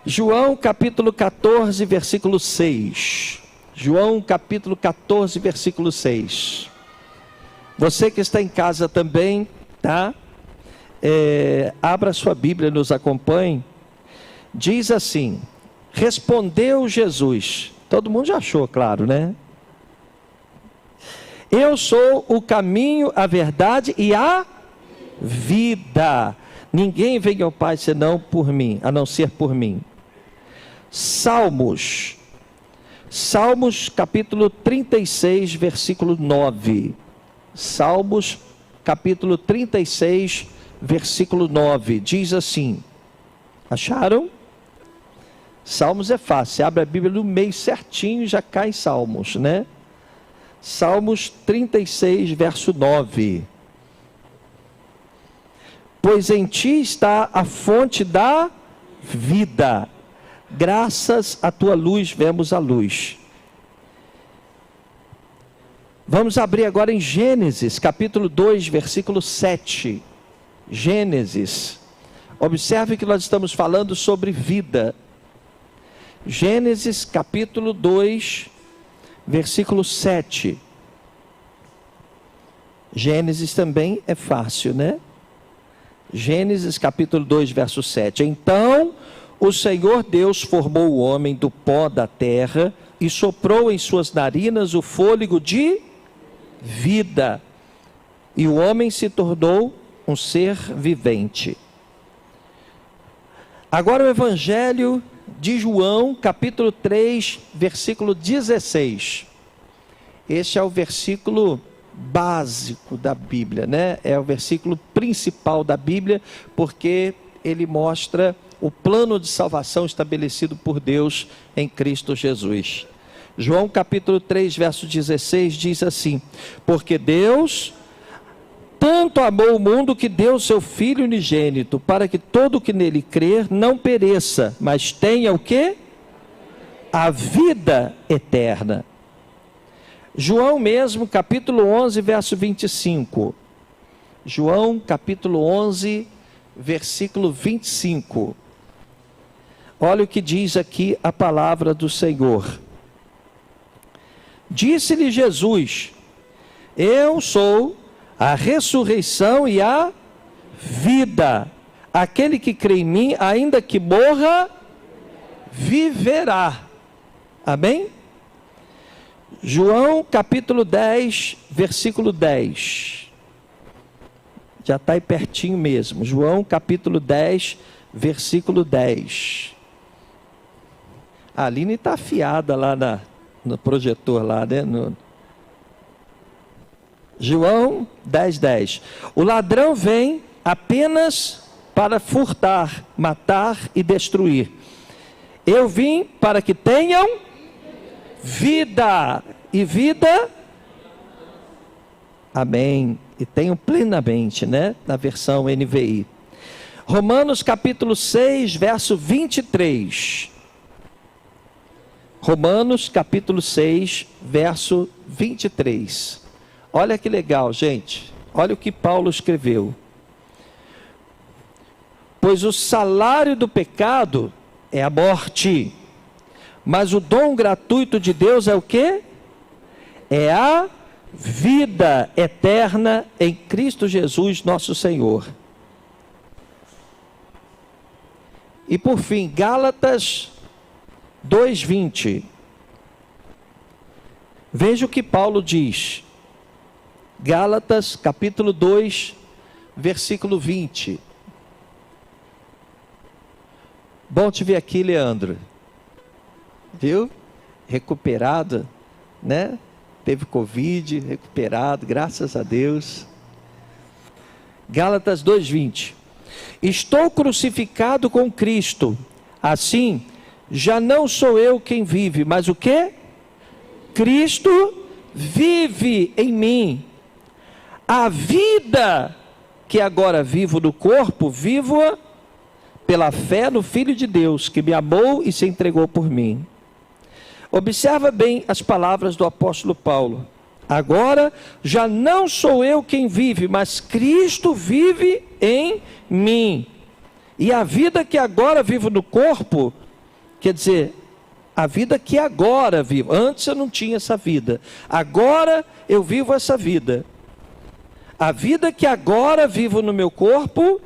João capítulo 14, versículo 6. João capítulo 14, versículo 6. Você que está em casa também, tá? Abra sua Bíblia e nos acompanhe. Diz assim: respondeu Jesus. Todo mundo já achou, claro, né? Eu sou o caminho, a verdade e a vida. Ninguém vem ao Pai senão por mim, a não ser por mim. Salmos capítulo 36, versículo 9. Salmos capítulo 36, versículo 9. Diz assim: acharam? Salmos é fácil, você abre a Bíblia no meio certinho e já cai em Salmos, né? Salmos 36, verso 9. Pois em ti está a fonte da vida, graças à tua luz vemos a luz. Vamos abrir agora em Gênesis, capítulo 2, versículo 7. Gênesis. Observe que nós estamos falando sobre vida. Gênesis, capítulo 2, versículo 7. Gênesis também é fácil, né? Gênesis, capítulo 2, verso 7. Então o Senhor Deus formou o homem do pó da terra e soprou em suas narinas o fôlego de vida. E o homem se tornou um ser vivente. Agora o Evangelho de João, capítulo 3, versículo 16. Este é o versículo básico da Bíblia, né? É o versículo principal da Bíblia, porque ele mostra o plano de salvação estabelecido por Deus em Cristo Jesus. João capítulo 3, verso 16 diz assim: porque Deus tanto amou o mundo que deu seu Filho unigênito, para que todo o que nele crer não pereça, mas tenha o quê? A vida eterna. João mesmo, capítulo 11, verso 25. João capítulo 11, versículo 25. Olha o que diz aqui a palavra do Senhor. Disse-lhe Jesus: eu sou a ressurreição e a vida. Aquele que crê em mim, ainda que morra, viverá. Amém? João capítulo 10, versículo 10. Já está aí pertinho mesmo. João capítulo 10, versículo 10. A Aline está afiada lá no projetor, lá, né? João 10, 10. O ladrão vem apenas para furtar, matar e destruir. Eu vim para que tenham vida, e vida, amém, e tenham plenamente, né? Na versão NVI. Romanos capítulo 6, verso 23. Romanos capítulo 6, verso 23. Olha que legal, gente. Olha o que Paulo escreveu. Pois o salário do pecado é a morte, mas o dom gratuito de Deus é o quê? É a vida eterna em Cristo Jesus, nosso Senhor. E por fim, Gálatas 2:20. Veja o que Paulo diz. Gálatas capítulo 2, versículo 20. Bom te ver aqui, Leandro. Viu? Recuperado, né? Teve Covid, recuperado, graças a Deus. Gálatas 2:20. Estou crucificado com Cristo. Assim, já não sou eu quem vive, mas o quê? Cristo vive em mim. A vida que agora vivo no corpo, vivo-a pela fé no Filho de Deus, que me amou e se entregou por mim. Observa bem as palavras do apóstolo Paulo. Agora já não sou eu quem vive, mas Cristo vive em mim. E a vida que agora vivo no corpo, Quer dizer, a vida que agora vivo. Antes eu não tinha essa vida. Agora eu vivo essa vida. A vida que agora vivo no meu corpo,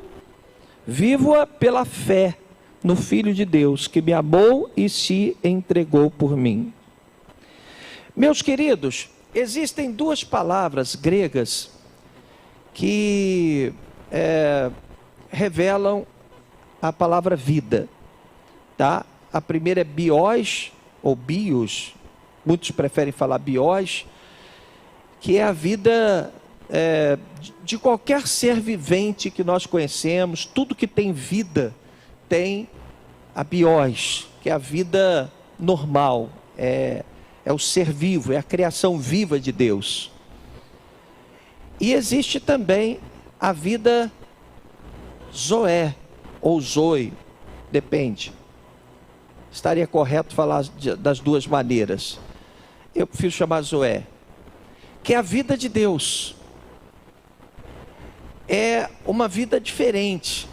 vivo-a pela fé no Filho de Deus, que me amou e se entregou por mim. Meus queridos, existem duas palavras gregas que revelam a palavra vida, tá? A primeira é bios, ou bios, muitos preferem falar bios, que é a vida de qualquer ser vivente que nós conhecemos. Tudo que tem vida tem a bios, que é a vida normal, é o ser vivo, é a criação viva de Deus. E existe também a vida zoé, ou zoe, depende. Estaria correto falar das duas maneiras. Eu prefiro chamar zoé, que é a vida de Deus. É uma vida diferente.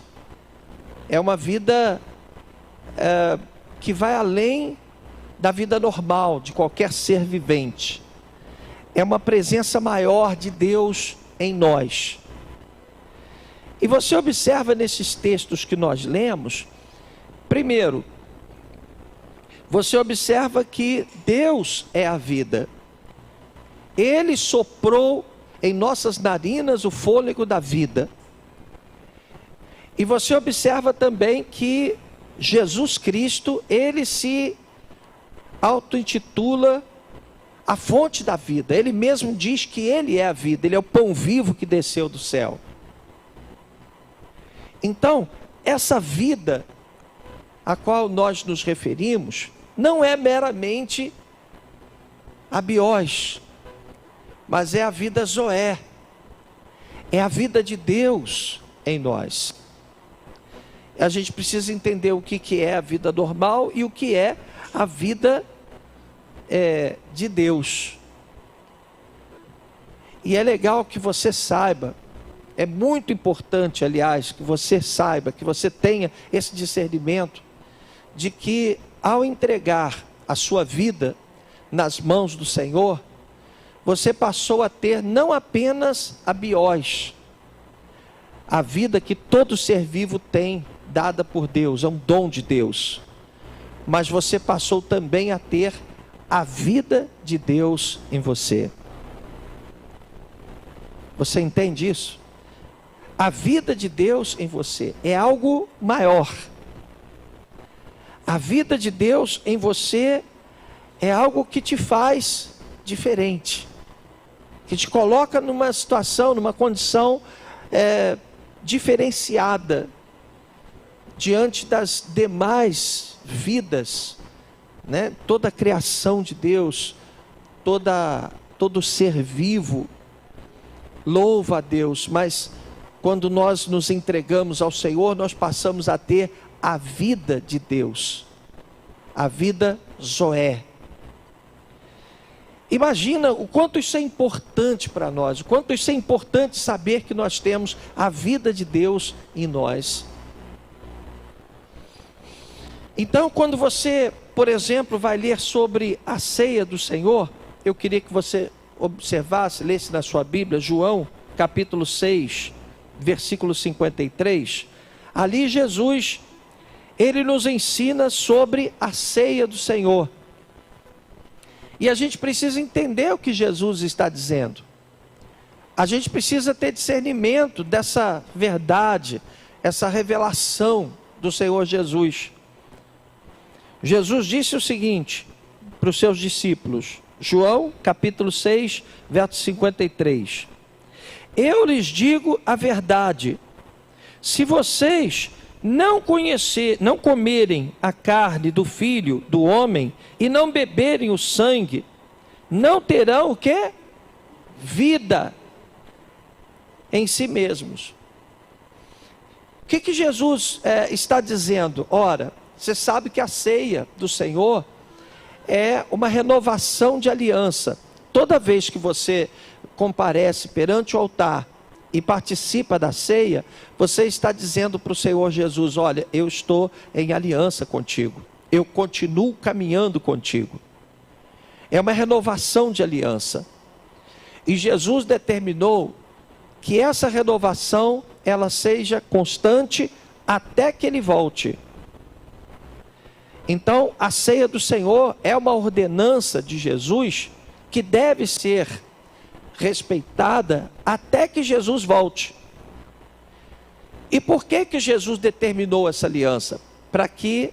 É uma vida que vai além da vida normal de qualquer ser vivente. É uma presença maior de Deus em nós. E você observa nesses textos que nós lemos, primeiro, você observa que Deus é a vida. Ele soprou em nossas narinas o fôlego da vida. E você observa também que Jesus Cristo, ele se auto-intitula a fonte da vida. Ele mesmo diz que ele é a vida, ele é o pão vivo que desceu do céu. Então, essa vida a qual nós nos referimos não é meramente a bios, mas é a vida zoé, é a vida de Deus em nós. A gente precisa entender o que é a vida normal e o que é a vida de Deus. E é legal que você saiba, é muito importante, aliás, que você saiba, que você tenha esse discernimento de que ao entregar a sua vida nas mãos do Senhor, você passou a ter não apenas a bios, a vida que todo ser vivo tem, dada por Deus, é um dom de Deus, mas você passou também a ter a vida de Deus em você. Você entende isso? A vida de Deus em você é algo maior. A vida de Deus em você é algo que te faz diferente, que te coloca numa situação, numa condição diferenciada diante das demais vidas, né? Toda a criação de Deus, todo ser vivo louva a Deus, mas quando nós nos entregamos ao Senhor, nós passamos a ter a vida de Deus, a vida zoé. Imagina o quanto isso é importante para nós, o quanto isso é importante saber que nós temos a vida de Deus em nós. Então, quando você, por exemplo, vai ler sobre a ceia do Senhor, eu queria que você observasse, lesse na sua Bíblia, João, capítulo 6, versículo 53. Ali Jesus, ele nos ensina sobre a ceia do Senhor. E a gente precisa entender o que Jesus está dizendo. A gente precisa ter discernimento dessa verdade, essa revelação do Senhor Jesus. Jesus disse o seguinte para os seus discípulos, João capítulo 6, verso 53. Eu lhes digo a verdade, se vocês não comerem a carne do Filho do Homem e não beberem o sangue, não terão o quê? Vida em si mesmos. O que Jesus está dizendo? Ora, você sabe que a ceia do Senhor é uma renovação de aliança. Toda vez que você comparece perante o altar e participa da ceia, você está dizendo para o Senhor Jesus, olha, eu estou em aliança contigo. eu continuo caminhando contigo. É uma renovação de aliança. E Jesus determinou que essa renovação, ela seja constante até que ele volte. Então, a ceia do Senhor é uma ordenança de Jesus que deve ser respeitada até que Jesus volte. E por que Jesus determinou essa aliança? Para que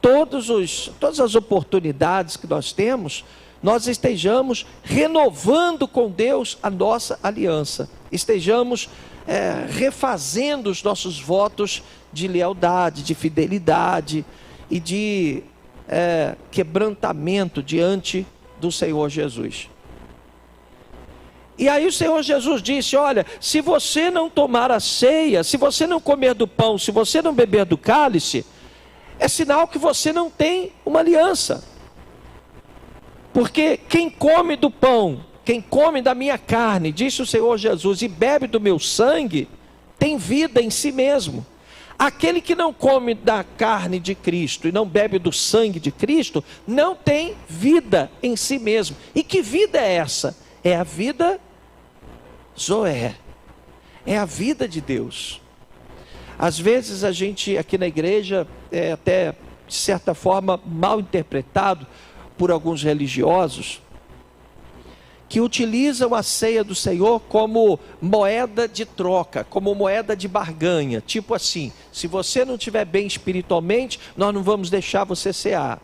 todas as oportunidades que nós temos, nós estejamos renovando com Deus a nossa aliança. Estejamos refazendo os nossos votos de lealdade, de fidelidade e de quebrantamento diante do Senhor Jesus. E aí o Senhor Jesus disse: olha, se você não tomar a ceia, se você não comer do pão, se você não beber do cálice, é sinal que você não tem uma aliança. Porque quem come do pão, quem come da minha carne, disse o Senhor Jesus, e bebe do meu sangue, tem vida em si mesmo. Aquele que não come da carne de Cristo e não bebe do sangue de Cristo, não tem vida em si mesmo. E que vida é essa? É a vida Zoé. É a vida de Deus. Às vezes a gente aqui na igreja é até de certa forma mal interpretado por alguns religiosos que utilizam a ceia do Senhor como moeda de troca, como moeda de barganha, tipo assim: se você não estiver bem espiritualmente, nós não vamos deixar você cear.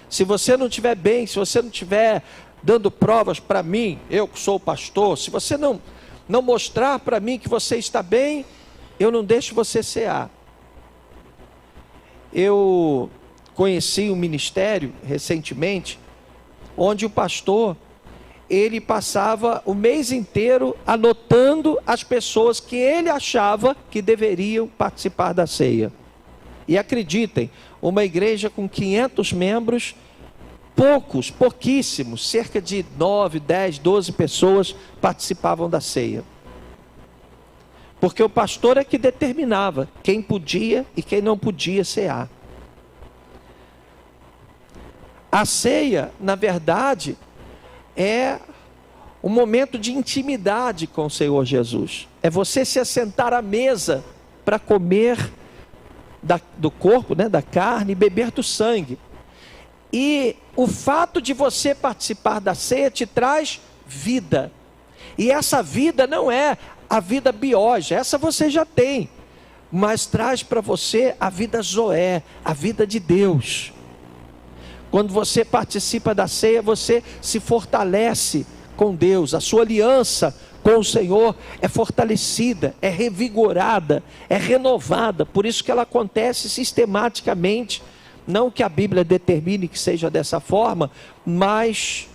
Se você não estiver bem, se você não estiver dando provas para mim, eu que sou o pastor, se você não mostrar para mim que você está bem, eu não deixo você cear. Eu conheci um ministério recentemente, onde o pastor, ele passava o mês inteiro anotando as pessoas que ele achava que deveriam participar da ceia. E acreditem, uma igreja com 500 membros, pouquíssimos, cerca de 9, 10, 12 pessoas participavam da ceia. Porque o pastor é que determinava quem podia e quem não podia cear. A ceia, na verdade, é um momento de intimidade com o Senhor Jesus. É você se assentar à mesa para comer do corpo, da carne, e beber do sangue. E o fato de você participar da ceia te traz vida. E essa vida não é a vida biológica, essa você já tem, mas traz para você a vida Zoé, a vida de Deus. Quando você participa da ceia, você se fortalece com Deus, a sua aliança com o Senhor é fortalecida, é revigorada, é renovada. Por isso que ela acontece sistematicamente. Não que a Bíblia determine que seja dessa forma, mas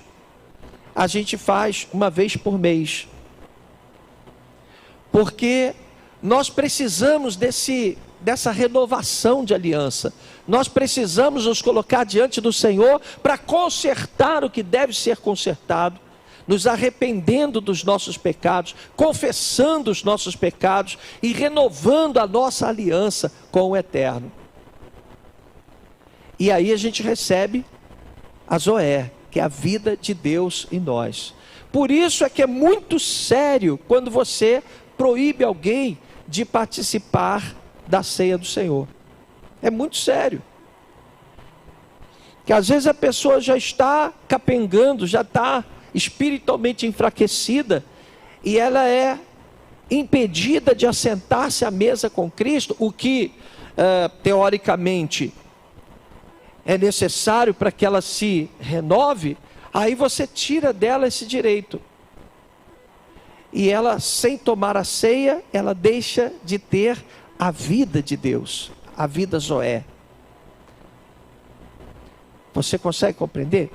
a gente faz uma vez por mês. Porque nós precisamos dessa renovação de aliança. Nós precisamos nos colocar diante do Senhor para consertar o que deve ser consertado, nos arrependendo dos nossos pecados, confessando os nossos pecados e renovando a nossa aliança com o Eterno. E aí a gente recebe a Zoé, que é a vida de Deus em nós. Por isso é que é muito sério quando você proíbe alguém de participar da ceia do Senhor. É muito sério. Que às vezes a pessoa já está capengando, já está espiritualmente enfraquecida, e ela é impedida de assentar-se à mesa com Cristo, o que teoricamente é necessário para que ela se renove. Aí você tira dela esse direito. E ela, sem tomar a ceia, ela deixa de ter a vida de Deus, a vida Zoé. Você consegue compreender?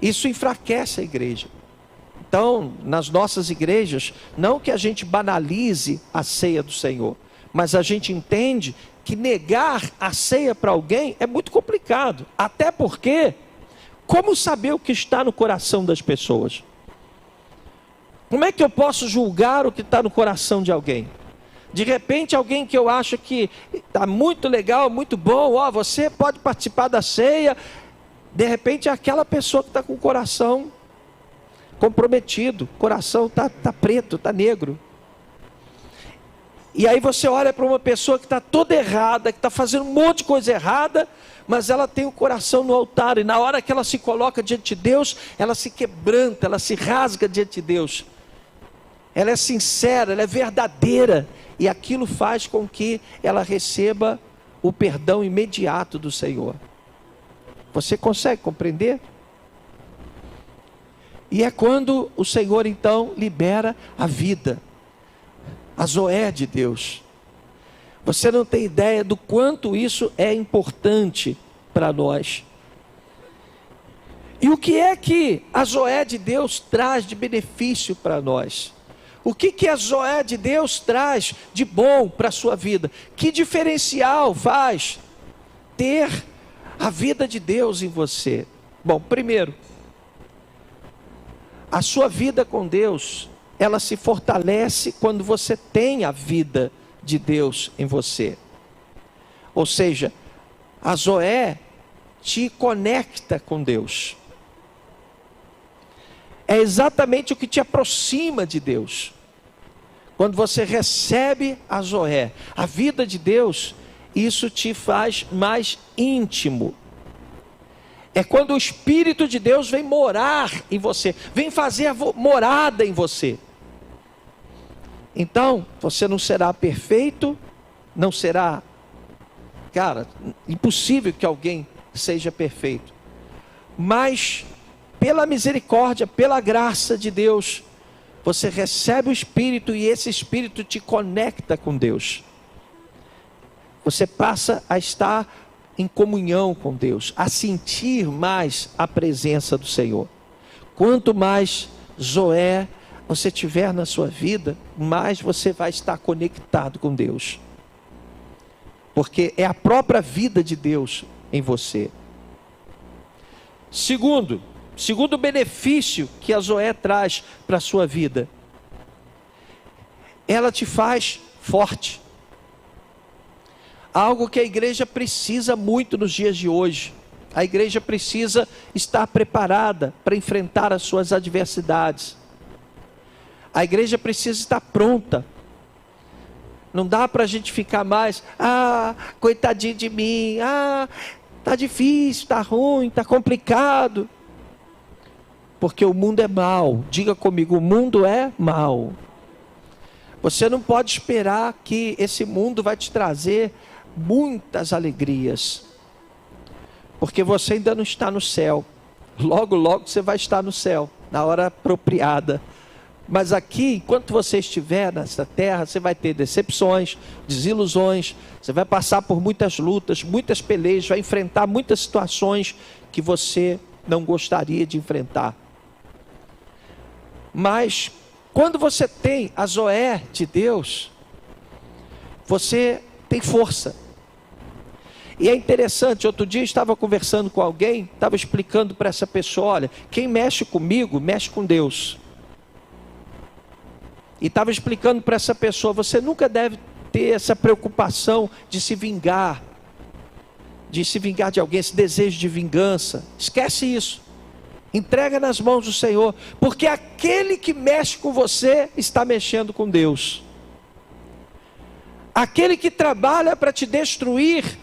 Isso enfraquece a igreja. Então, nas nossas igrejas, não que a gente banalize a ceia do Senhor, mas a gente entende que negar a ceia para alguém é muito complicado. Até porque, como saber o que está no coração das pessoas? Como é que eu posso julgar o que está no coração de alguém? De repente alguém que eu acho que está muito legal, muito bom, ó, você pode participar da ceia. De repente é aquela pessoa que está com o coração comprometido, o coração está preto, está negro. E aí você olha para uma pessoa que está toda errada, que está fazendo um monte de coisa errada, mas ela tem o coração no altar, e na hora que ela se coloca diante de Deus, ela se quebranta, ela se rasga diante de Deus. Ela é sincera, ela é verdadeira, e aquilo faz com que ela receba o perdão imediato do Senhor. Você consegue compreender? E é quando o Senhor então libera a vida, a Zoé de Deus. Você não tem ideia do quanto isso é importante para nós. E o que é que a Zoé de Deus traz de benefício para nós? O que a Zoé de Deus traz de bom para a sua vida? Que diferencial faz ter a vida de Deus em você? Bom, primeiro, a sua vida com Deus, ela se fortalece quando você tem a vida de Deus em você. Ou seja, a Zoé te conecta com Deus. É exatamente o que te aproxima de Deus. Quando você recebe a Zoé, a vida de Deus, isso te faz mais íntimo. É quando o Espírito de Deus vem morar em você, vem fazer a morada em você. Então, você não será perfeito, não será, impossível que alguém seja perfeito. Mas, pela misericórdia, pela graça de Deus, você recebe o Espírito e esse Espírito te conecta com Deus. Você passa a estar em comunhão com Deus, a sentir mais a presença do Senhor. Quanto mais Zoé você tiver na sua vida, mais você vai estar conectado com Deus. Porque é a própria vida de Deus em você. Segundo benefício que a Zoé traz para a sua vida, ela te faz forte. Algo que a igreja precisa muito nos dias de hoje. A igreja precisa estar preparada para enfrentar as suas adversidades. A igreja precisa estar pronta. Não dá para a gente ficar mais, coitadinho de mim, está difícil, está ruim, está complicado. Porque o mundo é mau. Diga comigo, o mundo é mau. Você não pode esperar que esse mundo vai te trazer muitas alegrias. Porque você ainda não está no céu. Logo, logo você vai estar no céu, na hora apropriada. Mas aqui, enquanto você estiver nessa terra, você vai ter decepções, desilusões, você vai passar por muitas lutas, muitas pelejas, vai enfrentar muitas situações que você não gostaria de enfrentar. Mas, quando você tem a Zoé de Deus, você tem força. E é interessante, outro dia eu estava conversando com alguém, estava explicando para essa pessoa, olha, quem mexe comigo, mexe com Deus. E estava explicando para essa pessoa, você nunca deve ter essa preocupação de se vingar de alguém, esse desejo de vingança. Esquece isso. Entrega nas mãos do Senhor, porque aquele que mexe com você está mexendo com Deus. Aquele que trabalha para te destruir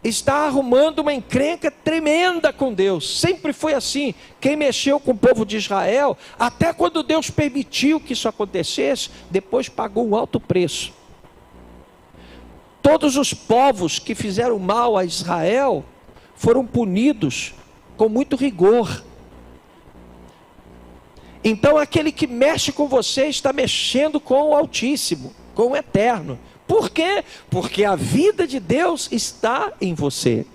está arrumando uma encrenca tremenda com Deus. Sempre foi assim. Quem mexeu com o povo de Israel, até quando Deus permitiu que isso acontecesse, depois pagou um alto preço. Todos os povos que fizeram mal a Israel foram punidos com muito rigor. Então aquele que mexe com você está mexendo com o Altíssimo, com o Eterno. Por quê? Porque a vida de Deus está em você.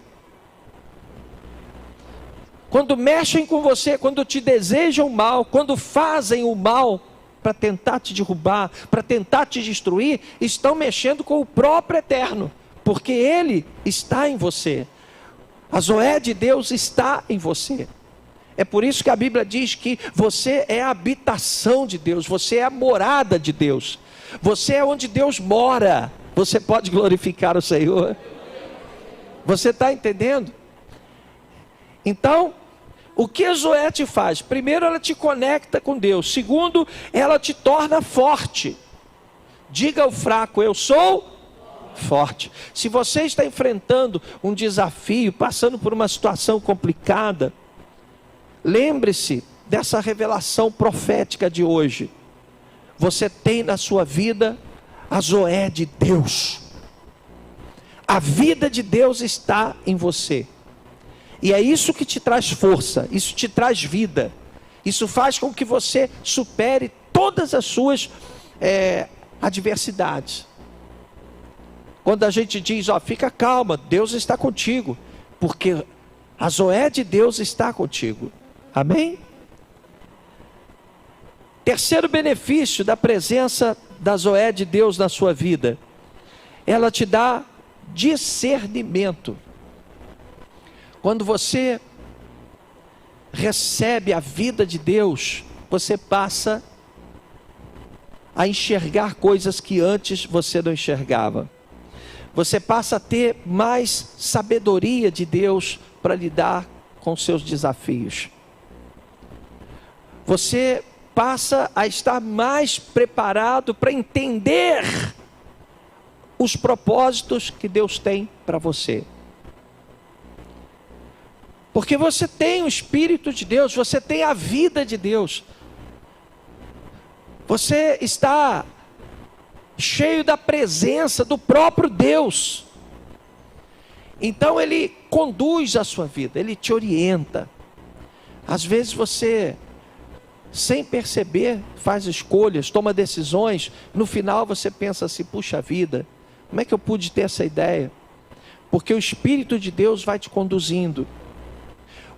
Quando mexem com você, quando te desejam mal, quando fazem o mal para tentar te derrubar, para tentar te destruir, estão mexendo com o próprio Eterno, porque Ele está em você. A Zoé de Deus está em você. É por isso que a Bíblia diz que você é a habitação de Deus, você é a morada de Deus. Você é onde Deus mora. Você pode glorificar o Senhor. Você está entendendo? Então, o que a Zoé te faz? Primeiro, ela te conecta com Deus. Segundo, ela te torna forte. Diga ao fraco: eu sou forte. Se você está enfrentando um desafio, passando por uma situação complicada, lembre-se dessa revelação profética de hoje. Você tem na sua vida a Zoé de Deus. A vida de Deus está em você. E é isso que te traz força, isso te traz vida. Isso faz com que você supere todas as suas adversidades. Quando a gente diz, fica calma, Deus está contigo, porque a Zoé de Deus está contigo. Amém? Terceiro benefício da presença da Zoé de Deus na sua vida: ela te dá discernimento. Quando você recebe a vida de Deus, você passa a enxergar coisas que antes você não enxergava. Você passa a ter mais sabedoria de Deus para lidar com seus desafios. Você passa a estar mais preparado para entender os propósitos que Deus tem para você. Porque você tem o Espírito de Deus, você tem a vida de Deus. Você está cheio da presença do próprio Deus. Então Ele conduz a sua vida, Ele te orienta. Às vezes você, sem perceber, faz escolhas, toma decisões. No final você pensa assim: puxa vida, como é que eu pude ter essa ideia? Porque o Espírito de Deus vai te conduzindo.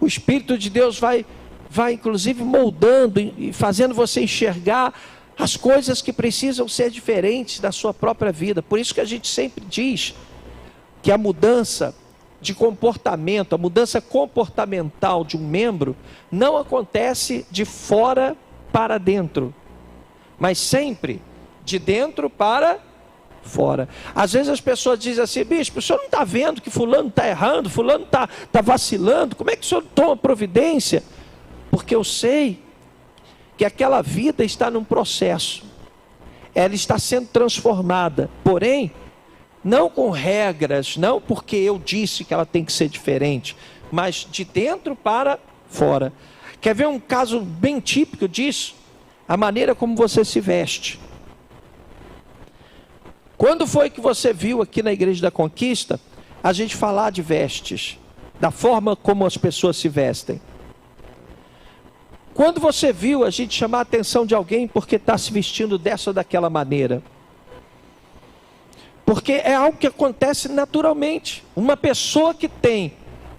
O Espírito de Deus vai inclusive moldando e fazendo você enxergar as coisas que precisam ser diferentes da sua própria vida. Por isso que a gente sempre diz que a mudança de comportamento, a mudança comportamental de um membro não acontece de fora para dentro, mas sempre de dentro para fora. Às vezes as pessoas dizem assim: bispo, o senhor não está vendo que fulano está errando, fulano está vacilando, como é que o senhor toma providência? Porque eu sei que aquela vida está num processo, ela está sendo transformada, porém, não com regras, não porque eu disse que ela tem que ser diferente, mas de dentro para fora. Quer ver um caso bem típico disso? A maneira como você se veste. Quando foi que você viu aqui na Igreja da Conquista a gente falar de vestes, da forma como as pessoas se vestem? Quando você viu a gente chamar a atenção de alguém porque está se vestindo dessa ou daquela maneira? Porque é algo que acontece naturalmente. Uma pessoa que tem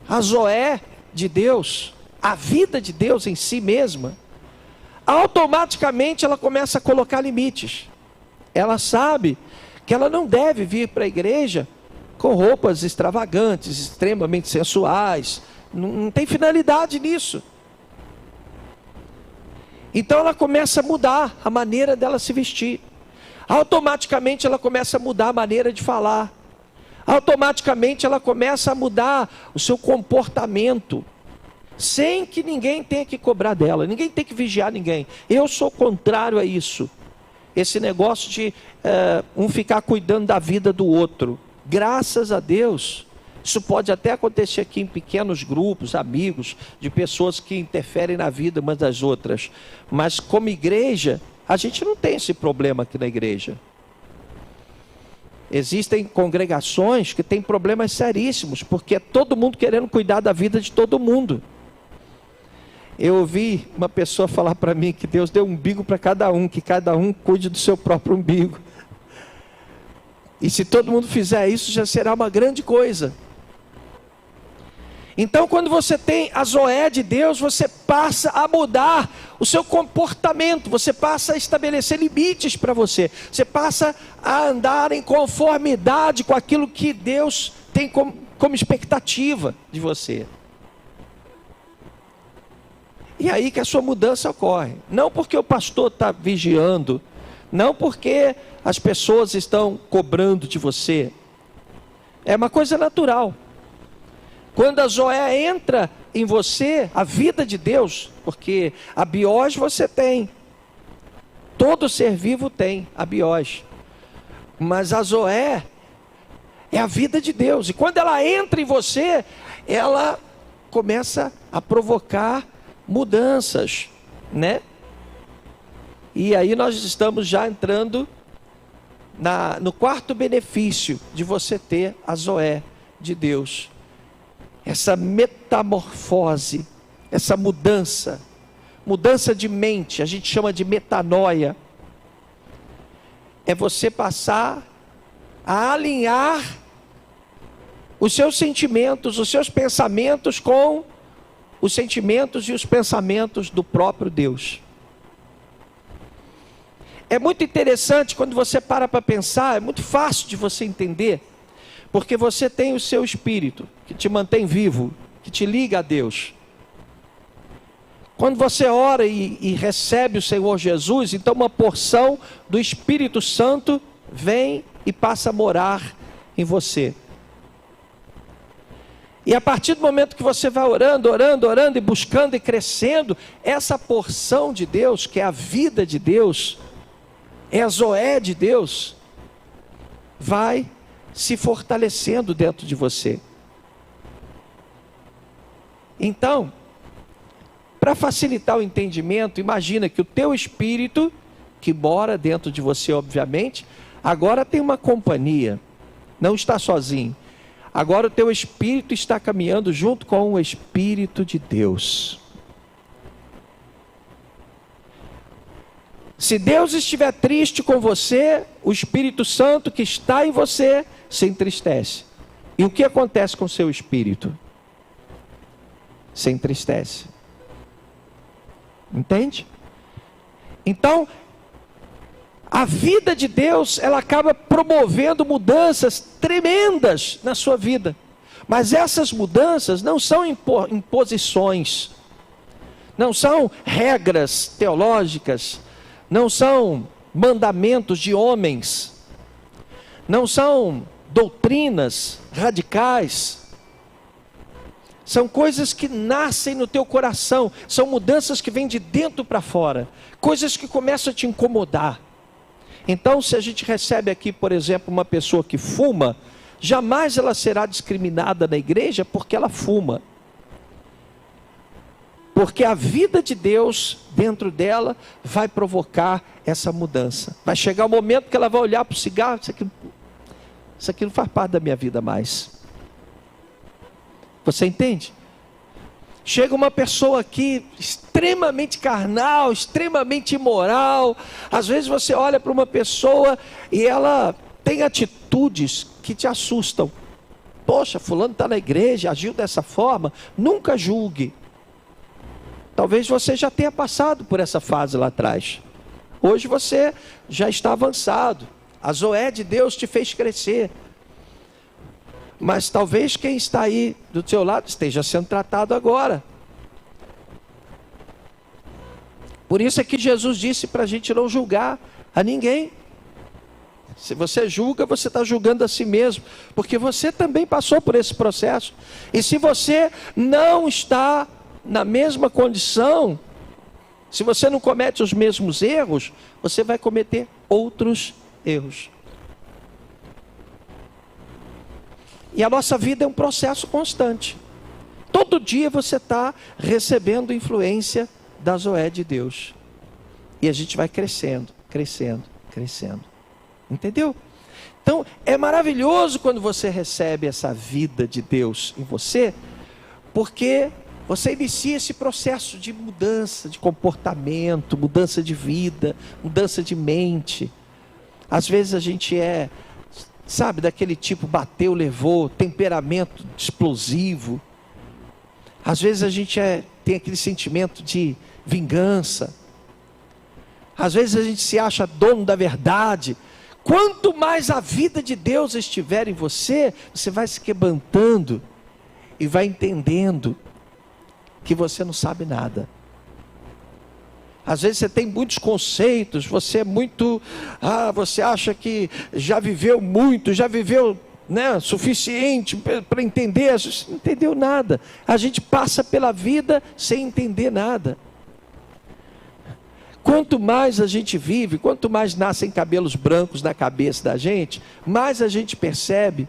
a Zoé de Deus, a vida de Deus em si mesma, automaticamente ela começa a colocar limites. Ela sabe que ela não deve vir para a igreja com roupas extravagantes, extremamente sensuais. Não tem finalidade nisso. Então ela começa a mudar a maneira dela se vestir. Automaticamente ela começa a mudar a maneira de falar. Automaticamente ela começa a mudar o seu comportamento, sem que ninguém tenha que cobrar dela, ninguém tem que vigiar ninguém. Eu sou contrário a isso. Esse negócio de um ficar cuidando da vida do outro. Graças a Deus, isso pode até acontecer aqui em pequenos grupos, amigos, de pessoas que interferem na vida umas das outras. Mas como igreja, a gente não tem esse problema aqui na igreja. Existem congregações que têm problemas seríssimos, porque é todo mundo querendo cuidar da vida de todo mundo. Eu ouvi uma pessoa falar para mim que Deus deu um umbigo para cada um, que cada um cuide do seu próprio umbigo. E se todo mundo fizer isso, já será uma grande coisa. Então, quando você tem a Zoé de Deus, você passa a mudar o seu comportamento, você passa a estabelecer limites para você, você passa a andar em conformidade com aquilo que Deus tem como expectativa de você. E aí que a sua mudança ocorre. Não porque o pastor está vigiando, Não porque as pessoas estão cobrando de você. É uma coisa natural. Quando a Zoé entra em você, a vida de Deus, porque a biós você tem. Todo ser vivo tem a biós. Mas a Zoé é a vida de Deus. E quando ela entra em você, ela começa a provocar mudanças, né? E aí nós estamos já entrando no quarto benefício de você ter a Zoé de Deus. Essa metamorfose, essa mudança de mente, a gente chama de metanoia. É você passar a alinhar os seus sentimentos, os seus pensamentos com os sentimentos e os pensamentos do próprio Deus. É muito interessante quando você para pensar, é muito fácil de você entender, porque você tem o seu espírito, que te mantém vivo, que te liga a Deus. Quando você ora e recebe o Senhor Jesus, então uma porção do Espírito Santo vem e passa a morar em você. E a partir do momento que você vai orando e buscando e crescendo, essa porção de Deus, que é a vida de Deus, é a Zoé de Deus, vai se fortalecendo dentro de você. Então, para facilitar o entendimento, imagina que o teu espírito, que mora dentro de você obviamente, agora tem uma companhia, não está sozinho. Agora o teu espírito está caminhando junto com o Espírito de Deus. Se Deus estiver triste com você, o Espírito Santo que está em você se entristece. E o que acontece com o seu espírito? Se entristece. Entende? Então, a vida de Deus, ela acaba promovendo mudanças tremendas na sua vida. Mas essas mudanças não são imposições, não são regras teológicas, não são mandamentos de homens, não são doutrinas radicais. São coisas que nascem no teu coração, são mudanças que vêm de dentro para fora, coisas que começam a te incomodar. Então, se a gente recebe aqui, por exemplo, uma pessoa que fuma, jamais ela será discriminada na igreja porque ela fuma. Porque a vida de Deus dentro dela vai provocar essa mudança. Vai chegar o momento que ela vai olhar para o cigarro, isso aqui não faz parte da minha vida mais. Você entende? Chega uma pessoa aqui extremamente carnal, extremamente imoral. Às vezes você olha para uma pessoa e ela tem atitudes que te assustam. Poxa, fulano está na igreja, agiu dessa forma. Nunca julgue. Talvez você já tenha passado por essa fase lá atrás. Hoje você já está avançado. A Zoé de Deus te fez crescer. Mas talvez quem está aí do teu lado esteja sendo tratado agora. Por isso é que Jesus disse para a gente não julgar a ninguém. Se você julga, você está julgando a si mesmo. Porque você também passou por esse processo. E se você não está na mesma condição, se você não comete os mesmos erros, você vai cometer outros erros. E a nossa vida é um processo constante. Todo dia você está recebendo influência da Zoé de Deus. E a gente vai crescendo, crescendo, crescendo. Entendeu? Então, é maravilhoso quando você recebe essa vida de Deus em você, porque você inicia esse processo de mudança de comportamento, mudança de vida, mudança de mente. Às vezes a gente sabe, daquele tipo, bateu, levou, temperamento explosivo. Às vezes a gente tem aquele sentimento de vingança. Às vezes a gente se acha dono da verdade. Quanto mais a vida de Deus estiver em você, você vai se quebrantando e vai entendendo que você não sabe nada. Às vezes você tem muitos conceitos, você é muito, você acha que já viveu muito, já viveu, né, suficiente para entender. Você não entendeu nada. A gente passa pela vida sem entender nada. Quanto mais a gente vive, quanto mais nascem cabelos brancos na cabeça da gente, mais a gente percebe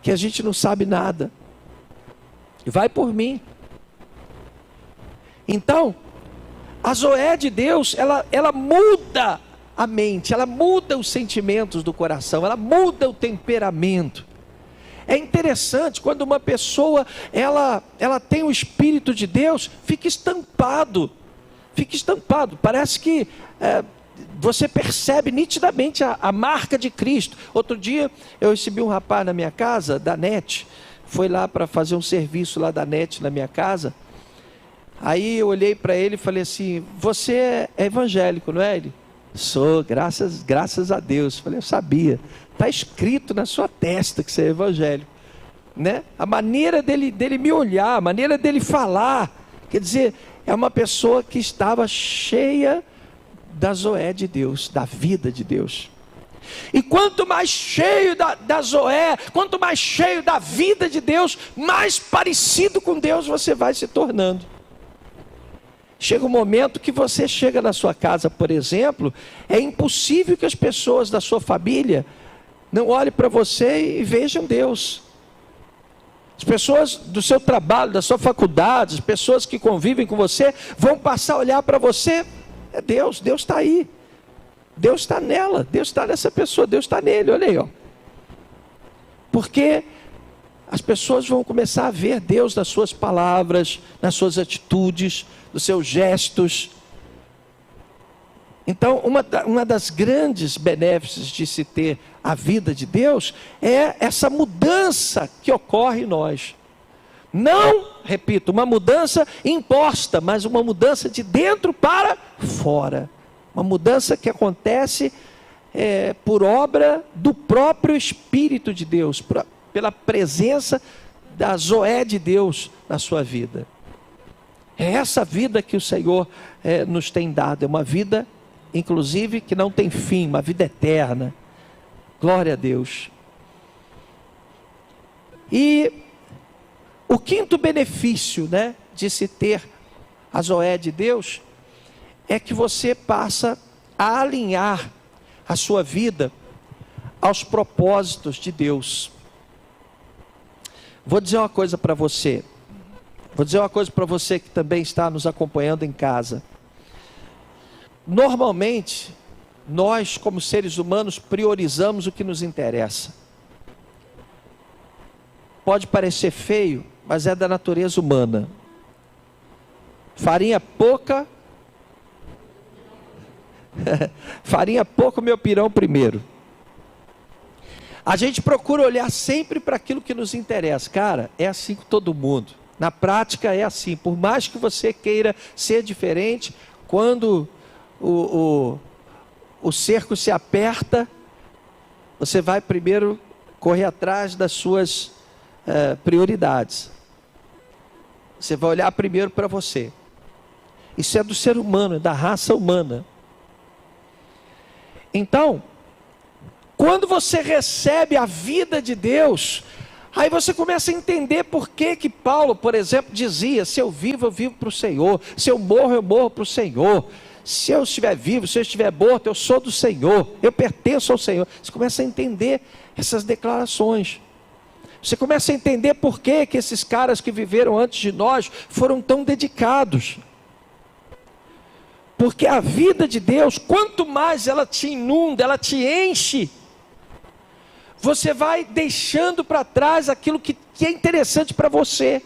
que a gente não sabe nada. Vai por mim. Então, a Zoé de Deus, ela muda a mente, ela muda os sentimentos do coração, ela muda o temperamento. É interessante quando uma pessoa, ela tem o Espírito de Deus, fica estampado, parece que você percebe nitidamente a marca de Cristo. Outro dia eu recebi um rapaz na minha casa, da NET, foi lá para fazer um serviço lá da NET na minha casa. Aí eu olhei para ele e falei assim: você é evangélico, não é? Ele: sou, graças a Deus. Falei: eu sabia, está escrito na sua testa que você é evangélico, né? A maneira dele me olhar, a maneira dele falar, quer dizer, é uma pessoa que estava cheia da Zoé de Deus, da vida de Deus. E quanto mais cheio da Zoé, quanto mais cheio da vida de Deus, mais parecido com Deus você vai se tornando. Chega um momento que você chega na sua casa, por exemplo, é impossível que as pessoas da sua família não olhem para você e vejam Deus. As pessoas do seu trabalho, da sua faculdade, as pessoas que convivem com você, vão passar a olhar para você. É Deus, Deus está aí. Deus está nela, Deus está nessa pessoa, Deus está nele, olha aí, ó. Porque as pessoas vão começar a ver Deus nas suas palavras, nas suas atitudes, nos seus gestos. Então, uma das grandes benéficos de se ter a vida de Deus é essa mudança que ocorre em nós. Não, repito, uma mudança imposta, mas uma mudança de dentro para fora. Uma mudança que acontece por obra do próprio Espírito de Deus, pela presença da Zoé de Deus na sua vida. É essa vida que o Senhor nos tem dado, é uma vida, inclusive, que não tem fim, uma vida eterna. Glória a Deus. E o quinto benefício, né, de se ter a Zoé de Deus, é que você passa a alinhar a sua vida aos propósitos de Deus. Vou dizer uma coisa para você. Vou dizer uma coisa para você que também está nos acompanhando em casa. Normalmente, nós como seres humanos priorizamos o que nos interessa. Pode parecer feio, mas é da natureza humana. Farinha pouca, farinha pouco, meu pirão primeiro. A gente procura olhar sempre para aquilo que nos interessa. Cara, é assim com todo mundo. Na prática é assim. Por mais que você queira ser diferente, quando o cerco se aperta, você vai primeiro correr atrás das suas prioridades. Você vai olhar primeiro para você. Isso é do ser humano, é da raça humana. Então, quando você recebe a vida de Deus, aí você começa a entender por que Paulo, por exemplo, dizia: se eu vivo para o Senhor, se eu morro para o Senhor, se eu estiver vivo, se eu estiver morto, eu sou do Senhor, eu pertenço ao Senhor. Você começa a entender essas declarações. Você começa a entender por que esses caras que viveram antes de nós foram tão dedicados. Porque a vida de Deus, quanto mais ela te inunda, ela te enche, você vai deixando para trás aquilo que é interessante para você.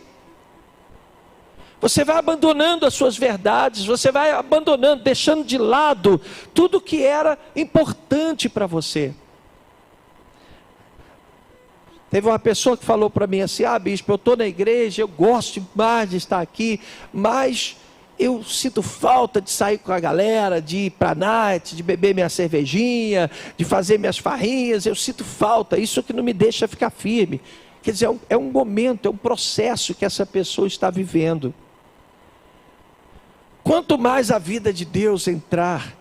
Você vai abandonando as suas verdades, você vai abandonando, deixando de lado tudo que era importante para você. Teve uma pessoa que falou para mim assim: bispo, eu estou na igreja, eu gosto demais de estar aqui, mas eu sinto falta de sair com a galera, de ir para a night, de beber minha cervejinha, de fazer minhas farrinhas, eu sinto falta, isso que não me deixa ficar firme. Quer dizer, é um momento, é um processo que essa pessoa está vivendo. quanto mais a vida de Deus entrar,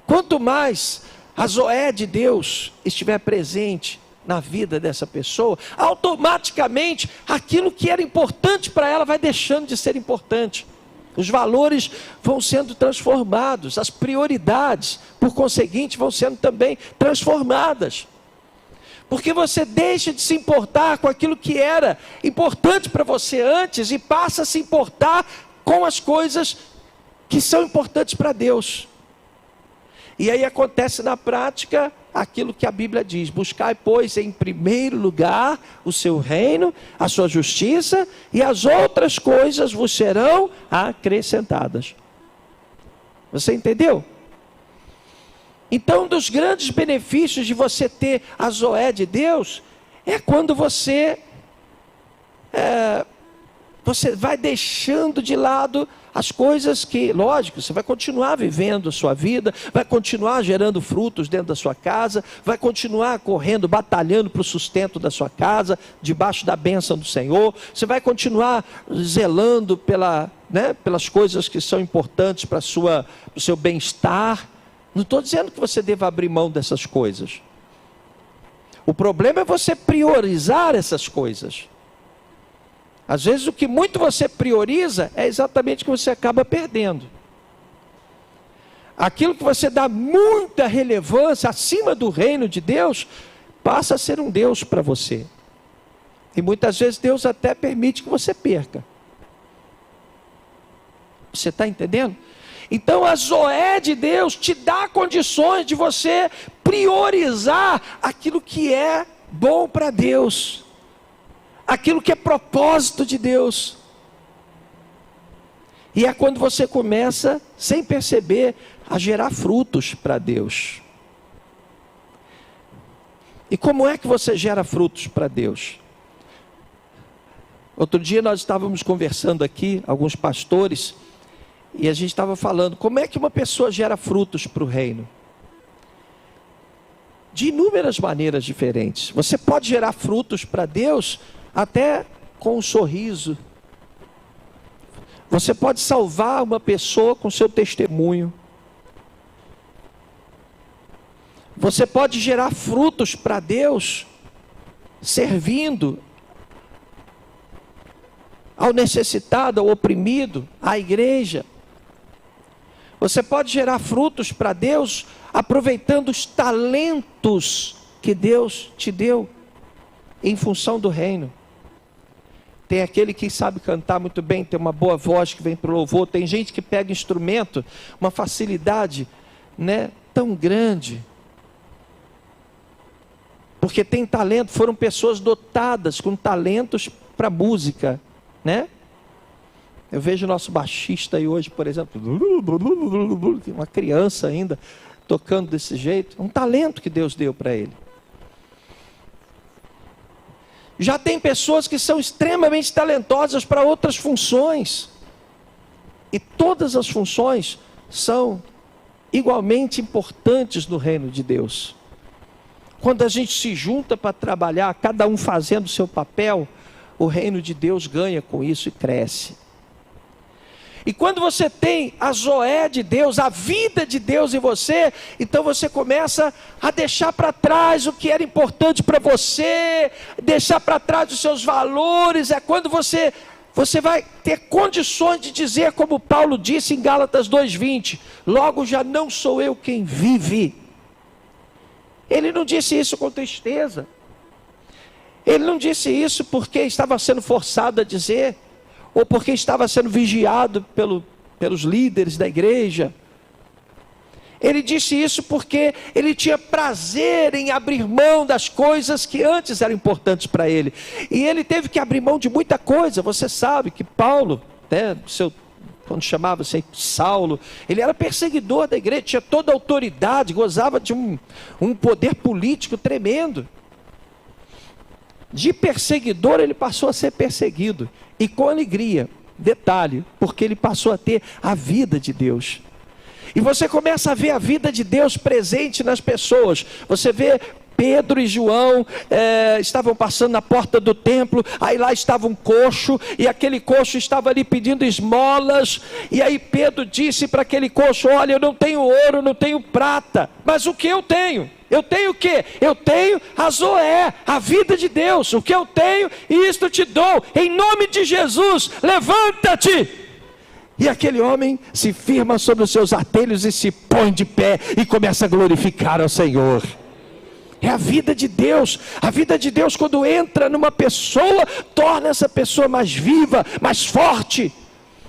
quanto mais a Zoé de Deus estiver presente na vida dessa pessoa, automaticamente aquilo que era importante para ela vai deixando de ser importante. Os valores vão sendo transformados, as prioridades, por conseguinte, vão sendo também transformadas. Porque você deixa de se importar com aquilo que era importante para você antes e passa a se importar com as coisas que são importantes para Deus. E aí acontece na prática aquilo que a Bíblia diz: buscai, pois, em primeiro lugar o seu reino, a sua justiça, e as outras coisas vos serão acrescentadas. Você entendeu? Então, um dos grandes benefícios de você ter a Zoé de Deus é quando você vai deixando de lado as coisas que, lógico, você vai continuar vivendo a sua vida, vai continuar gerando frutos dentro da sua casa, vai continuar correndo, batalhando para o sustento da sua casa, debaixo da bênção do Senhor, você vai continuar zelando pelas coisas que são importantes para o seu bem-estar. Não estou dizendo que você deva abrir mão dessas coisas. O problema é você priorizar essas coisas. Às vezes o que muito você prioriza é exatamente o que você acaba perdendo. Aquilo que você dá muita relevância acima do reino de Deus, passa a ser um Deus para você. E muitas vezes Deus até permite que você perca. Você está entendendo? Então a Zoé de Deus te dá condições de você priorizar aquilo que é bom para Deus, aquilo que é propósito de Deus. E é quando você começa, sem perceber, a gerar frutos para Deus. E como é que você gera frutos para Deus? Outro dia nós estávamos conversando aqui, alguns pastores, e a gente estava falando, como é que uma pessoa gera frutos para o reino? De inúmeras maneiras diferentes. Você pode gerar frutos para Deus até com um sorriso. Você pode salvar uma pessoa com seu testemunho. Você pode gerar frutos para Deus servindo ao necessitado, ao oprimido, à igreja. Você pode gerar frutos para Deus aproveitando os talentos que Deus te deu em função do reino. Tem aquele que sabe cantar muito bem, tem uma boa voz que vem para o louvor. Tem gente que pega instrumento, uma facilidade, tão grande. Porque tem talento, foram pessoas dotadas com talentos para música, Eu vejo o nosso baixista aí hoje, por exemplo, uma criança ainda, tocando desse jeito. Um talento que Deus deu para ele. Já tem pessoas que são extremamente talentosas para outras funções. E todas as funções são igualmente importantes no reino de Deus. Quando a gente se junta para trabalhar, cada um fazendo o seu papel, o reino de Deus ganha com isso e cresce. E quando você tem a Zoé de Deus, a vida de Deus em você, então você começa a deixar para trás o que era importante para você, deixar para trás os seus valores. É quando você vai ter condições de dizer, como Paulo disse em Gálatas 2:20, logo já não sou eu quem vive. Ele não disse isso com tristeza. Ele não disse isso porque estava sendo forçado a dizer, ou porque estava sendo vigiado pelos líderes da igreja. Ele disse isso porque ele tinha prazer em abrir mão das coisas que antes eram importantes para ele. E ele teve que abrir mão de muita coisa. Você sabe que Paulo, quando chamava-se Saulo, ele era perseguidor da igreja, tinha toda a autoridade, gozava de um poder político tremendo. De perseguidor ele passou a ser perseguido, e com alegria, detalhe, porque ele passou a ter a vida de Deus. E você começa a ver a vida de Deus presente nas pessoas. Você vê Pedro e João estavam passando na porta do templo, aí lá estava um coxo, e aquele coxo estava ali pedindo esmolas, e aí Pedro disse para aquele coxo: olha, eu não tenho ouro, não tenho prata, mas o que eu tenho? Eu tenho o quê? Eu tenho a Zoé, a vida de Deus. O que eu tenho, isto te dou, em nome de Jesus, levanta-te. E aquele homem se firma sobre os seus artelhos e se põe de pé e começa a glorificar ao Senhor. É a vida de Deus. A vida de Deus, quando entra numa pessoa, torna essa pessoa mais viva, mais forte,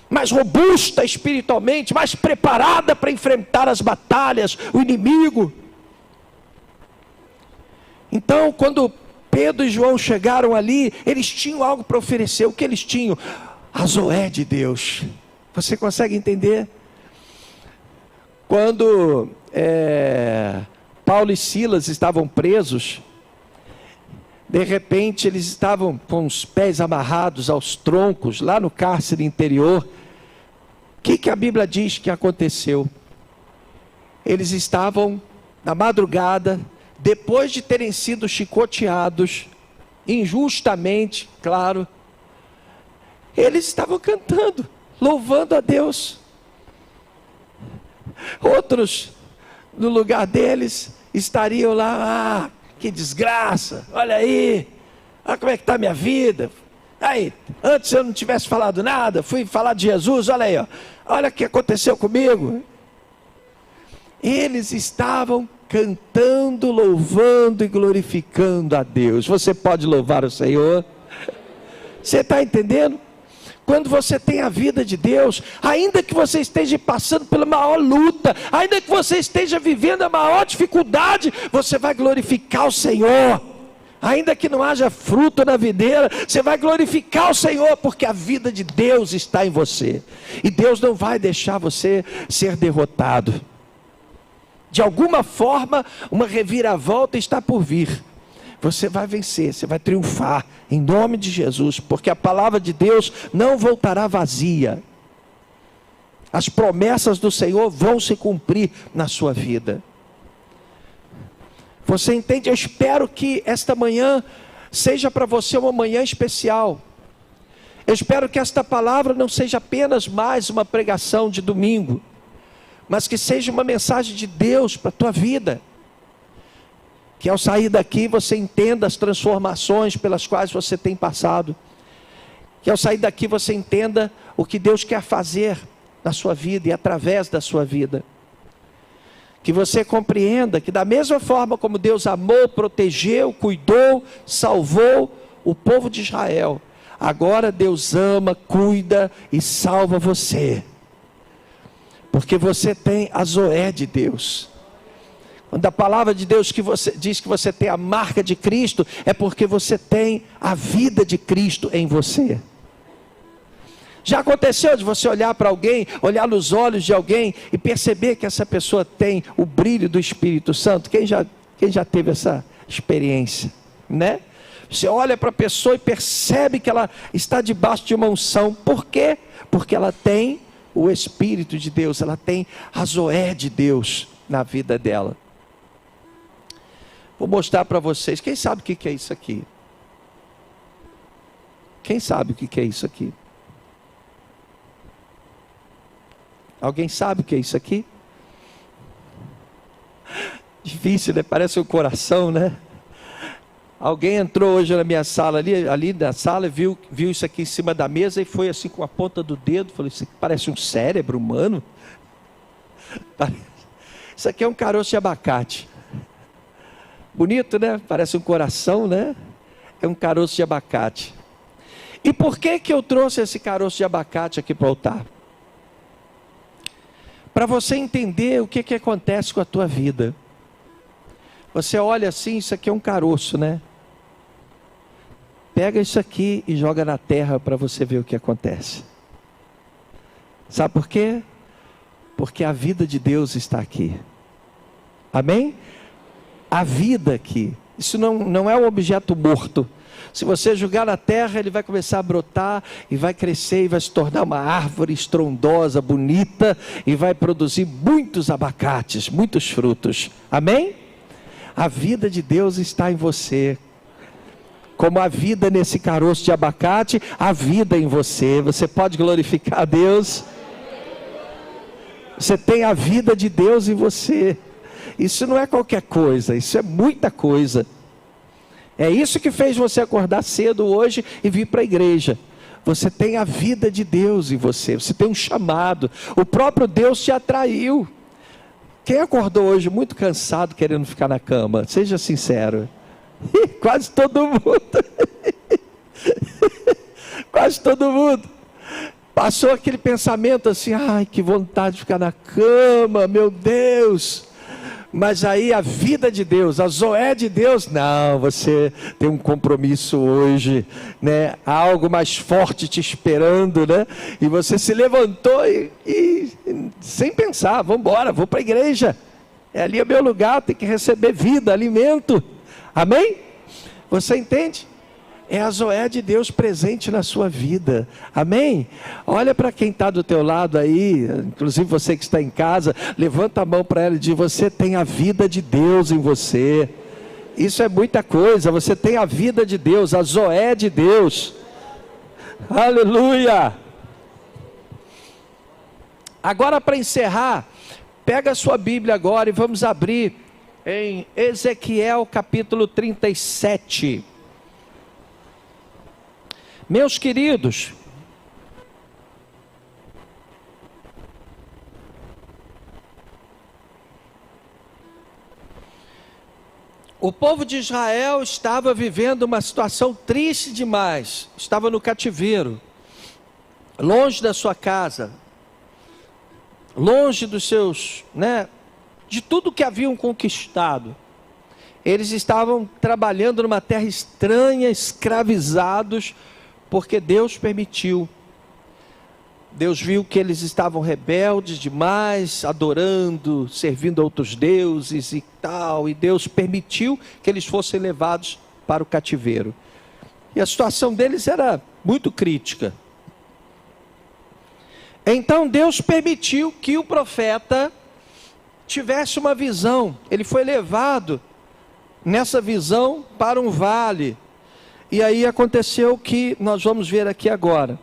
mais robusta espiritualmente, mais preparada para enfrentar as batalhas, o inimigo. Então, quando Pedro e João chegaram ali, eles tinham algo para oferecer. O que eles tinham? A Zoé de Deus. Você consegue entender? Quando Paulo e Silas estavam presos, de repente eles estavam com os pés amarrados aos troncos, lá no cárcere interior. O que a Bíblia diz que aconteceu? Eles estavam na madrugada, depois de terem sido chicoteados, injustamente, claro, eles estavam cantando, louvando a Deus. Outros, no lugar deles, estariam lá: que desgraça, olha aí, olha como é que está a minha vida. Aí, antes eu não tivesse falado nada, fui falar de Jesus, olha aí, ó, olha o que aconteceu comigo. Eles estavam cantando, louvando e glorificando a Deus. Você pode louvar o Senhor? Você está entendendo? Quando você tem a vida de Deus, ainda que você esteja passando pela maior luta, ainda que você esteja vivendo a maior dificuldade, você vai glorificar o Senhor. Ainda que não haja fruto na videira, você vai glorificar o Senhor, porque a vida de Deus está em você. E Deus não vai deixar você ser derrotado. De alguma forma, uma reviravolta está por vir. Você vai vencer, você vai triunfar, em nome de Jesus, porque a palavra de Deus não voltará vazia. As promessas do Senhor vão se cumprir na sua vida. Você entende? Eu espero que esta manhã seja para você uma manhã especial. Eu espero que esta palavra não seja apenas mais uma pregação de domingo, mas que seja uma mensagem de Deus para a tua vida. Que ao sair daqui você entenda as transformações pelas quais você tem passado. Que ao sair daqui você entenda o que Deus quer fazer na sua vida e através da sua vida. Que você compreenda que da mesma forma como Deus amou, protegeu, cuidou, salvou o povo de Israel, agora Deus ama, cuida e salva você. Porque você tem a Zoé de Deus. Quando a palavra de Deus diz que você tem a marca de Cristo, é porque você tem a vida de Cristo em você. Já aconteceu de você olhar para alguém, olhar nos olhos de alguém e perceber que essa pessoa tem o brilho do Espírito Santo? Quem já teve essa experiência, né? Você olha para a pessoa e percebe que ela está debaixo de uma unção. Por quê? Porque ela tem o Espírito de Deus, ela tem a Zoé de Deus na vida dela. Vou mostrar para vocês. Quem sabe o que é isso aqui? Quem sabe o que é isso aqui? Alguém sabe o que é isso aqui? Difícil, né? Parece um coração, né? Alguém entrou hoje na minha sala, ali na sala, viu isso aqui em cima da mesa e foi assim com a ponta do dedo. Falou: isso aqui parece um cérebro humano. Isso aqui é um caroço de abacate. Bonito, né? Parece um coração, né? É um caroço de abacate. E por que eu trouxe esse caroço de abacate aqui para o altar? Para você entender o que acontece com a tua vida. Você olha assim, isso aqui é um caroço, né? Pega isso aqui e joga na terra para você ver o que acontece. Sabe por quê? Porque a vida de Deus está aqui. Amém? A vida aqui. Isso não é um objeto morto. Se você jogar na terra, ele vai começar a brotar e vai crescer e vai se tornar uma árvore estrondosa, bonita, e vai produzir muitos abacates, muitos frutos. Amém? A vida de Deus está em você. Como a vida nesse caroço de abacate, a vida em você. Você pode glorificar a Deus? Você tem a vida de Deus em você. Isso não é qualquer coisa, isso é muita coisa. É isso que fez você acordar cedo hoje e vir para a igreja. Você tem a vida de Deus em você, você tem um chamado. O próprio Deus te atraiu. Quem acordou hoje muito cansado querendo ficar na cama? Seja sincero. Quase todo mundo. Quase todo mundo. Passou aquele pensamento assim, ai, que vontade de ficar na cama, meu Deus. Mas aí a vida de Deus, a Zoé de Deus, não, você tem um compromisso hoje, né? Há algo mais forte te esperando, né? E você se levantou e sem pensar, vamos embora, vou para a igreja. Ali é meu lugar, tem que receber vida, alimento. Amém? Você entende? É a Zoé de Deus presente na sua vida. Amém? Olha para quem está do teu lado aí, inclusive você que está em casa, levanta a mão para ela e diz, você tem a vida de Deus em você. Isso é muita coisa, você tem a vida de Deus, a Zoé de Deus. Aleluia! Agora, para encerrar, pega a sua Bíblia agora e vamos abrir em Ezequiel capítulo 37. Meus queridos, o povo de Israel estava vivendo uma situação triste demais. Estava no cativeiro, longe da sua casa, longe dos seus, de tudo que haviam conquistado. Eles estavam trabalhando numa terra estranha, escravizados, porque Deus permitiu. Deus viu que eles estavam rebeldes demais, adorando, servindo a outros deuses e tal, e Deus permitiu que eles fossem levados para o cativeiro. E a situação deles era muito crítica. Então Deus permitiu que o profeta tivesse uma visão. Ele foi levado nessa visão para um vale. E aí aconteceu o que nós vamos ver aqui agora.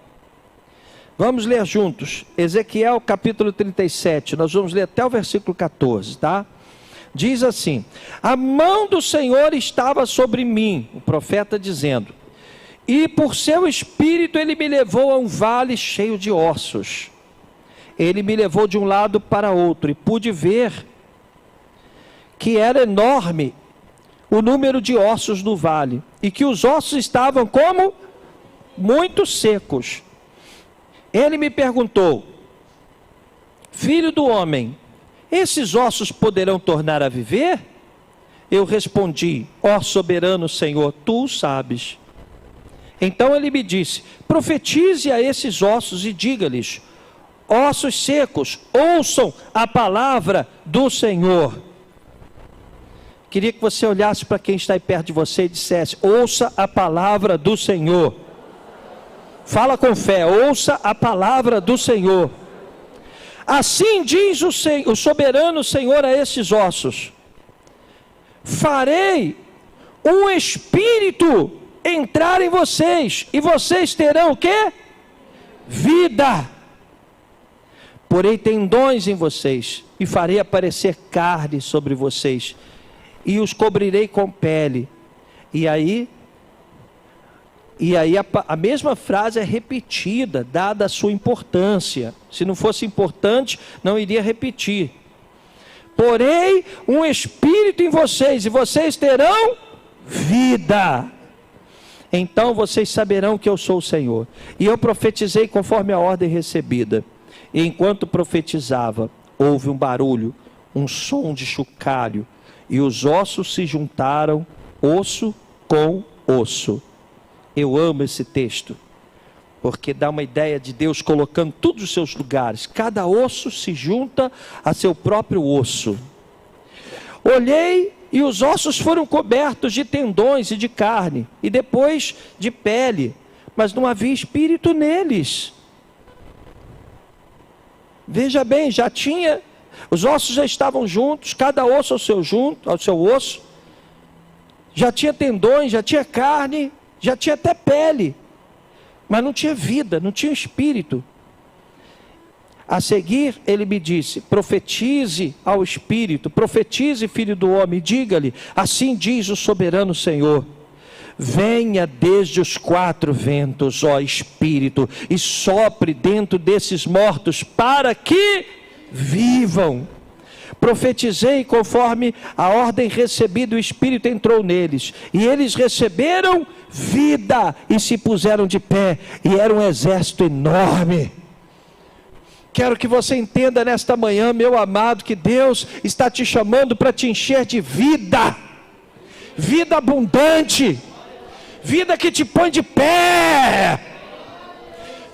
Vamos ler juntos. Ezequiel capítulo 37. Nós vamos ler até o versículo 14, tá? Diz assim: a mão do Senhor estava sobre mim, o profeta dizendo, e por seu espírito ele me levou a um vale cheio de ossos. Ele me levou de um lado para outro e pude ver que era enorme o número de ossos do vale, e que os ossos estavam como muito secos. Ele me perguntou: filho do homem, esses ossos poderão tornar a viver? Eu respondi: ó soberano Senhor, tu o sabes. Então ele me disse: profetize a esses ossos e diga-lhes: ossos secos, ouçam a palavra do Senhor. Queria que você olhasse para quem está aí perto de você e dissesse: ouça a palavra do Senhor. Fala com fé: ouça a palavra do Senhor. Assim diz o soberano Senhor a esses ossos: farei um espírito entrar em vocês, e vocês terão o quê? Vida. Porei tendões em vocês, e farei aparecer carne sobre vocês, e os cobrirei com pele. E aí a mesma frase é repetida, dada a sua importância. Se não fosse importante, não iria repetir. Porei um espírito em vocês, e vocês terão vida. Então vocês saberão que eu sou o Senhor. E eu profetizei conforme a ordem recebida. E enquanto profetizava, houve um barulho, um som de chocalho, e os ossos se juntaram, osso com osso. Eu amo esse texto, porque dá uma ideia de Deus colocando todos os seus lugares. Cada osso se junta a seu próprio osso. Olhei, e os ossos foram cobertos de tendões e de carne, e depois de pele, mas não havia espírito neles. Veja bem, os ossos já estavam juntos, cada osso ao seu osso, já tinha tendões, já tinha carne, já tinha até pele, mas não tinha vida, não tinha espírito. A seguir ele me disse: profetize ao espírito, profetize, filho do homem, diga-lhe: assim diz o soberano Senhor, venha desde os 4 ventos, ó espírito, e sopre dentro desses mortos, para que vivam. Profetizei conforme a ordem recebida, o Espírito entrou neles, e eles receberam vida, e se puseram de pé, e era um exército enorme. Quero que você entenda nesta manhã, meu amado, que Deus está te chamando para te encher de vida, vida abundante, vida que te põe de pé,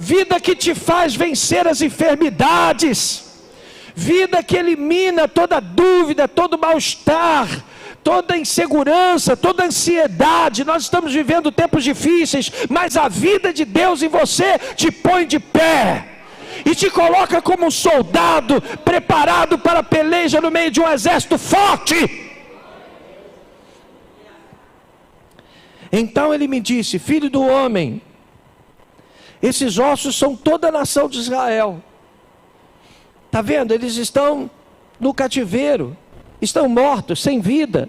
vida que te faz vencer as enfermidades, vida que elimina toda dúvida, todo mal-estar, toda insegurança, toda ansiedade. Nós estamos vivendo tempos difíceis, mas a vida de Deus em você te põe de pé e te coloca como um soldado preparado para a peleja no meio de um exército forte. Então ele me disse: filho do homem, esses ossos são toda a nação de Israel. Está vendo? Eles estão no cativeiro, estão mortos, sem vida.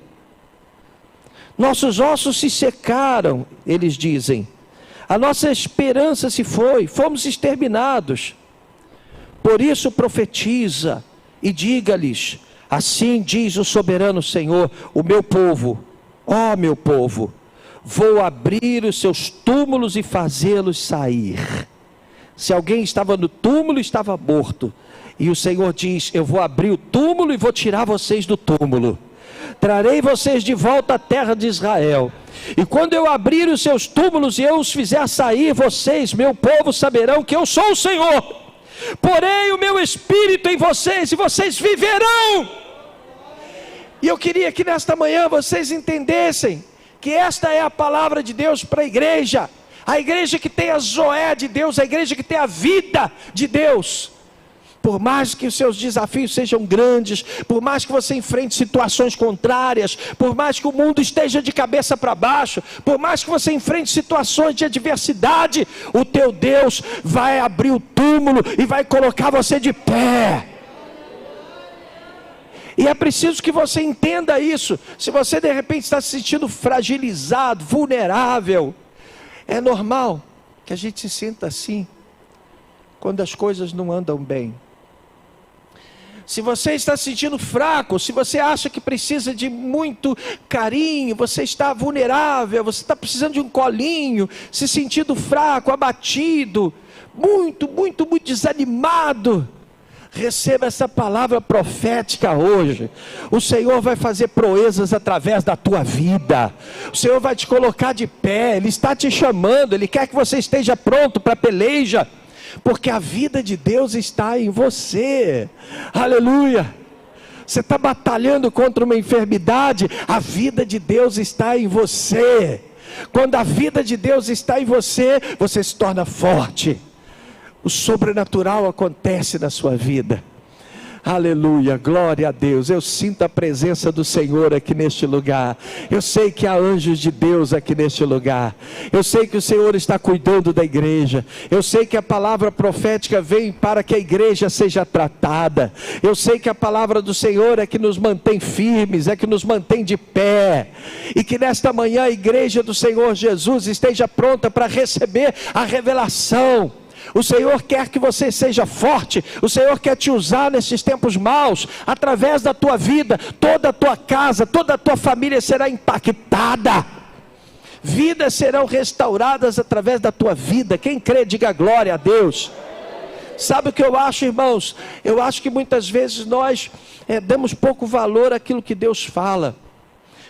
Nossos ossos se secaram, eles dizem. A nossa esperança se foi, fomos exterminados. Por isso profetiza e diga-lhes: assim diz o soberano Senhor, o meu povo, ó meu povo, vou abrir os seus túmulos e fazê-los sair. Se alguém estava no túmulo, estava morto. E o Senhor diz: eu vou abrir o túmulo e vou tirar vocês do túmulo. Trarei vocês de volta à terra de Israel. E quando eu abrir os seus túmulos e eu os fizer sair, vocês, meu povo, saberão que eu sou o Senhor. Porém o meu espírito em vocês, e vocês viverão. E eu queria que nesta manhã vocês entendessem que esta é a palavra de Deus para a igreja que tem a Zoé de Deus, a igreja que tem a vida de Deus. Por mais que os seus desafios sejam grandes, por mais que você enfrente situações contrárias, por mais que o mundo esteja de cabeça para baixo, por mais que você enfrente situações de adversidade, o teu Deus vai abrir o túmulo e vai colocar você de pé. E é preciso que você entenda isso. Se você de repente está se sentindo fragilizado, vulnerável, é normal que a gente se sinta assim quando as coisas não andam bem. Se você está se sentindo fraco, se você acha que precisa de muito carinho, você está vulnerável, você está precisando de um colinho, se sentindo fraco, abatido, muito desanimado, receba essa palavra profética hoje. O Senhor vai fazer proezas através da tua vida. O Senhor vai te colocar de pé. Ele está te chamando. Ele quer que você esteja pronto para a peleja, porque a vida de Deus está em você. Aleluia. Você está batalhando contra uma enfermidade, a vida de Deus está em você. Quando a vida de Deus está em você, você se torna forte. O sobrenatural acontece na sua vida. Aleluia, glória a Deus. Eu sinto a presença do Senhor aqui neste lugar. Eu sei que há anjos de Deus aqui neste lugar. Eu sei que o Senhor está cuidando da igreja. Eu sei que a palavra profética vem para que a igreja seja tratada. Eu sei que a palavra do Senhor é que nos mantém firmes, é que nos mantém de pé. E que nesta manhã a igreja do Senhor Jesus esteja pronta para receber a revelação. O Senhor quer que você seja forte. O Senhor quer te usar nesses tempos maus. Através da tua vida, toda a tua casa, toda a tua família será impactada. Vidas serão restauradas através da tua vida. Quem crê, diga glória a Deus. Sabe o que eu acho, irmãos? Eu acho que muitas vezes nós damos pouco valor àquilo que Deus fala.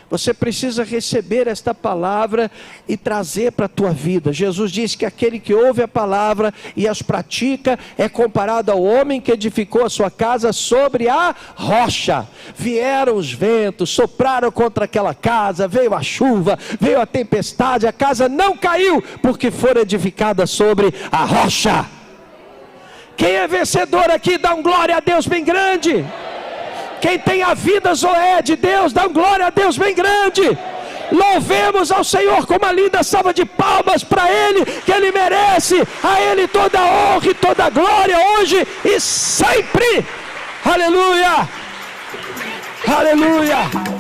Você precisa receber esta palavra e trazer para a tua vida. Jesus disse que aquele que ouve a palavra e as pratica é comparado ao homem que edificou a sua casa sobre a rocha. Vieram os ventos, sopraram contra aquela casa, veio a chuva, veio a tempestade, a casa não caiu, porque foi edificada sobre a rocha. Quem é vencedor aqui, dá um glória a Deus bem grande. Quem tem a vida Zoé de Deus, dá um glória a Deus bem grande. Louvemos ao Senhor com uma linda salva de palmas para Ele, que Ele merece. A Ele toda a honra e toda a glória, hoje e sempre. Aleluia! Aleluia!